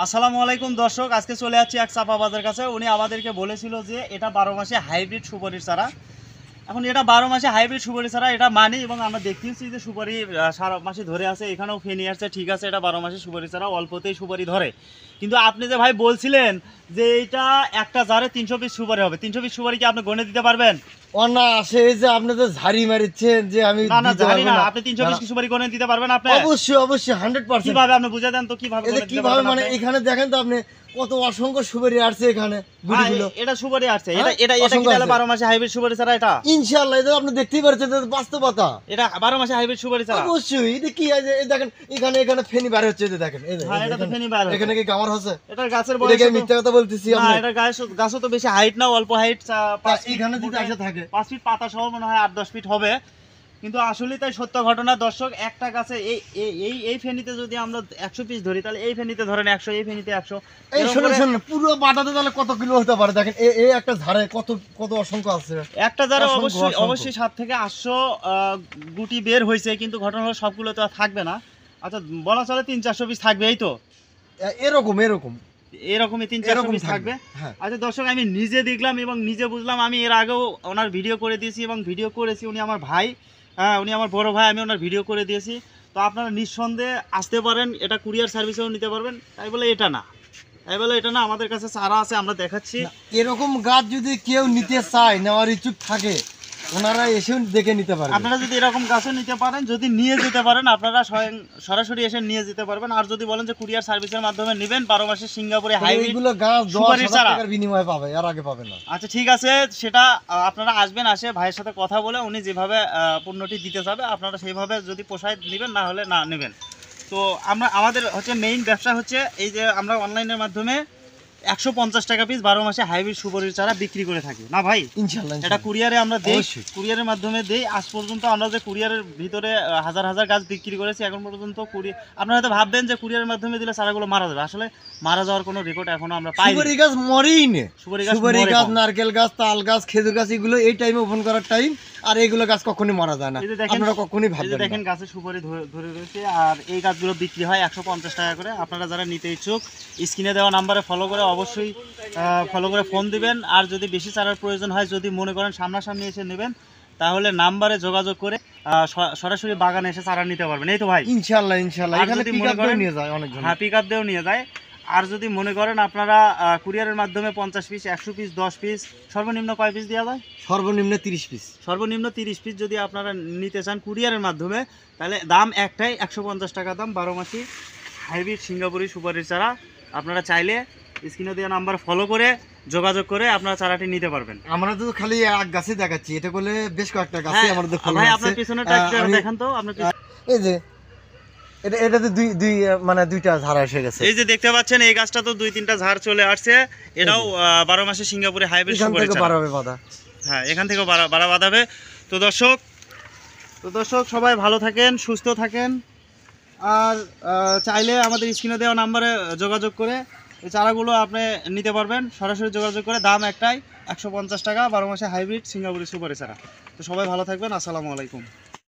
আসসালামু আলাইকুম দর্শক, আজকে চলে যাচ্ছি এক চাপাবাজের কাছে। উনি আমাদেরকে বলেছিল যে এটা 12 মাসে হাইব্রিড সুপারির চারা। এখন এটা 12 মাসে হাইব্রিড সুপারি চারা, এটা মানি, এবং আমরা দেখতেছি যে সুপারি সারা মাসে ধরে আছে। এখানেও ফেনি আসছে, ঠিক আছে, এটা 12 মাসে সুপারি চারা, অল্পতেই সুপারি ধরে। কিন্তু আপনি যে ভাই বলছিলেন যে এটা একটা জারে 300 পিস সুপারি হবে, 300 পিস সুপারি কি আপনি গণে দিতে পারবেন? না আসে এই যে আপনি তো ঝাড়ি মারিচ্ছেন যে আমি না না, দিতে জানি পারবো না। না। আপনি 300 পিস কি সুপারি গণে দিতে পারবেন? আপনি অবশ্যই অবশ্যই 100%। কিভাবে আপনি বুঝে দেন তো, কিভাবে এটা গণে দিতে কিভাবে পারবেন মানে আপনি? এখানে দেখেন তো আপনি কত অসংখ্য সুপারি আসছে এখানে গুড়িগুলো। এটা সুপারি আসছে, এটা হ্যাঁ, এটা এটা কি অসংখ্য তাহলে আছে। 12 মাসে হাইব্রিড সুপারি চারা? এটা ইনশাআল্লাহ এটা আপনি দেখতেই পাচ্ছেন, এটা তো বাস্তবতা। এটা 12 মাসে হাইব্রিড সুপারি চারা। অবশ্যই এটা কি আছে, এই দেখেন এখানে এখানে ফেনি বার হচ্ছে, এই যে দেখেন এই যে হ্যাঁ, এটা তো ফেনি বার হচ্ছে। এখানে কি গামার হচ্ছে? এটার গাছের এটা বয়স কি আমি মিথ্যা কথা বলতেছি না, আপনি? এটা গাছও তো বেশি হাইট না, অল্প হাইট। এখানে যদি আসে থাকে 5 ফিট পাতা সহ মনে হয় 8-10 ফিট হবে। কিন্তু আসলে তাই সত্য ঘটনা দর্শক, একটা গাছে এই এই এই এই ফেনিতে যদি আমরা 100 পিস ধরি, তাহলে এই ফেনিতে ধরেন 100, এই ফেনিতে 100। এই শুনুন শুনুন, পুরো বাটাতে তাহলে কত কিলো হতে পারে দেখেন, এই একটা ঝাড়ে কত কত অসংখ্য আছে। একটা যারা অসংখ্য, অবশ্যই অসংখ্য। অবশ্যই 7 থেকে 800 গুটি বের হয়েছে, কিন্তু ঘটনা হলো সবগুলো তো আর থাকবে না। আচ্ছা, বলা চলে 300-400 পিস থাকবে, এই তো এরকম এরকম এরকমই 300-400 পিস থাকবে। হ্যাঁ। আচ্ছা দর্শক, আমি নিজে দেখলাম এবং নিজে বুঝলাম। আমি এর আগেও ওনার ভিডিও করে দিয়েছি এবং ভিডিও করেছি, উনি আমার ভাই, হ্যাঁ উনি আমার বড় ভাই, আমি ওনার ভিডিও করে দিয়েছি। তো আপনারা নিঃসন্দেহে আসতে পারেন, এটা কুরিয়ার সার্ভিসেও নিতে পারবেন। তাই বলে এটা না, আমাদের কাছে চারা আছে, আমরা দেখাচ্ছি। না, এরকম গাছ যদি কেউ নিতে চায়, নেওয়ার ইচ্ছুক থাকে, ওনারা এসেও দেখে নিতে পারবে। আপনারা যদি এরকম গাছও নিতে পারেন, যদি নিয়ে যেতে পারেন, আপনারা স্বয়ং সরাসরি এসে নিয়ে যেতে পারবেন। আর যদি বলেন যে কুরিয়ার সার্ভিসের মাধ্যমে নেবেন, 12 মাসের সিঙ্গাপুরে হাইব্রিড এইগুলো গাছ সুপারির 10,000 চারা টাকার বিনিময়ে পাবে, আর আগে পাবে না। আচ্ছা ঠিক আছে, সেটা আপনারা আসবেন, আসে ভাইয়ের সাথে কথা বলে উনি যেভাবে পণ্যটি দিতে যাবে আপনারা সেইভাবে যদি পোষায় নেবেন, না হলে না নেবেন। তো আমাদের হচ্ছে মেইন ব্যবসা হচ্ছে এই যে আমরা অনলাইনের মাধ্যমে 150 টাকা পিস 12 মাসে হাইব্রিড সুপারির চারা বিক্রি করে থাকি না ভাই। ইনশাআল্লাহ এটা কুরিয়ারে আমরা দেই, অবশ্যই। কুরিয়ারের মাধ্যমে দেই। আজ পর্যন্ত আমরা যে কুরিয়ারের ভিতরে হাজার হাজার গাছ বিক্রি করেছি এখন পর্যন্ত। আপনারা হয়তো ভাববেন যে কুরিয়ারের মাধ্যমে দিলে চারাগুলো মারা যাবে, আসলে মারা যাওয়ার কোনো রেকর্ড এখনো আমরা পাইনি। সুপারি গাছ মরেই না। সুপারি সুপারি মরে গাছ, কম। নারকেল গাছ, তাল গাছ, খেজুর গাছ, এগুলো এই টাইমে ওপেন করার টাইম। আর এইগুলো গাছ কখনোই মারা যায় না, এই যে দেখেন, আপনারা কখনোই এই যে ভাববেন দেখেন না। গাছে সুপারি ধরে রয়েছে। আর এই গাছগুলো বিক্রি হয় 150 টাকা করে। আপনারা যারা নিতে ইচ্ছুক স্ক্রিনে দেওয়া নাম্বারে ফলো করে অবশ্যই ফলো করে ফোন দিবেন। আর যদি বেশি চারার প্রয়োজন হয়, যদি মনে করেন সামনাসামনি এসে নেবেন, তাহলে নাম্বারে যোগাযোগ করে সরাসরি বাগানে এসে চারা নিতে পারবেন। এই তো ভাই, ইনশাআল্লাহ ইনশাআল্লাহ আর এখানে যদি পিক মনে আপ করেন, নিয়ে যায় অনেকজন। হ্যাঁ পিক আপ দিয়েও নিয়ে যায়। আর যদি মনে করেন আপনারা কুরিয়ারের মাধ্যমে 50 পিস, 100 পিস, 10 পিস, সর্বনিম্ন কয় পিস দেওয়া যায়? সর্বনিম্ন 30 পিস। সর্বনিম্ন 30 পিস যদি আপনারা নিতে চান কুরিয়ারের মাধ্যমে, তাহলে দাম একটাই, 150 টাকা দাম, 12 মাসি হাইব্রিড সিঙ্গাপুরি সুপারির চারা। আপনারা চাইলে স্ক্রিনে দেওয়া নাম্বার ফলো করে যোগাযোগ করে আপনারা চারাটি নিতে পারবেন। আমরা তো খালি এক গাছে দেখাচ্ছি, এটা করলে বেশ কয়েকটা গাছে হ্যাঁ, আমাদের ভাই আপনার পিছনেটা একটু দেখান তো, আপনার এই যে এটাতে দুই মানে দুইটা ঝাড় এসে গেছে। এই যে দেখতে পাচ্ছেন, এই গাছটা তো 2-3টা ঝাড় চলে আসছে। এটাও 12 মাসে সিঙ্গাপুরে হাইব্রিড এখান সুপারি থেকে চারা। বাড়াবে বাঁধা। হ্যাঁ, এখান থেকে বাড়া বাঁধাবে। তো দর্শক সবাই ভালো থাকেন, সুস্থ থাকেন। আর চাইলে আমাদের স্ক্রিনে দেওয়া নাম্বারে যোগাযোগ করে এই চারাগুলো আপনি নিতে পারবেন, সরাসরি যোগাযোগ করে। দাম একটাই, 150 টাকা, 12 মাসে হাইব্রিড সিঙ্গাপুরি সুপারি চারা। তো সবাই ভালো থাকবেন, আসসালামু আলাইকুম।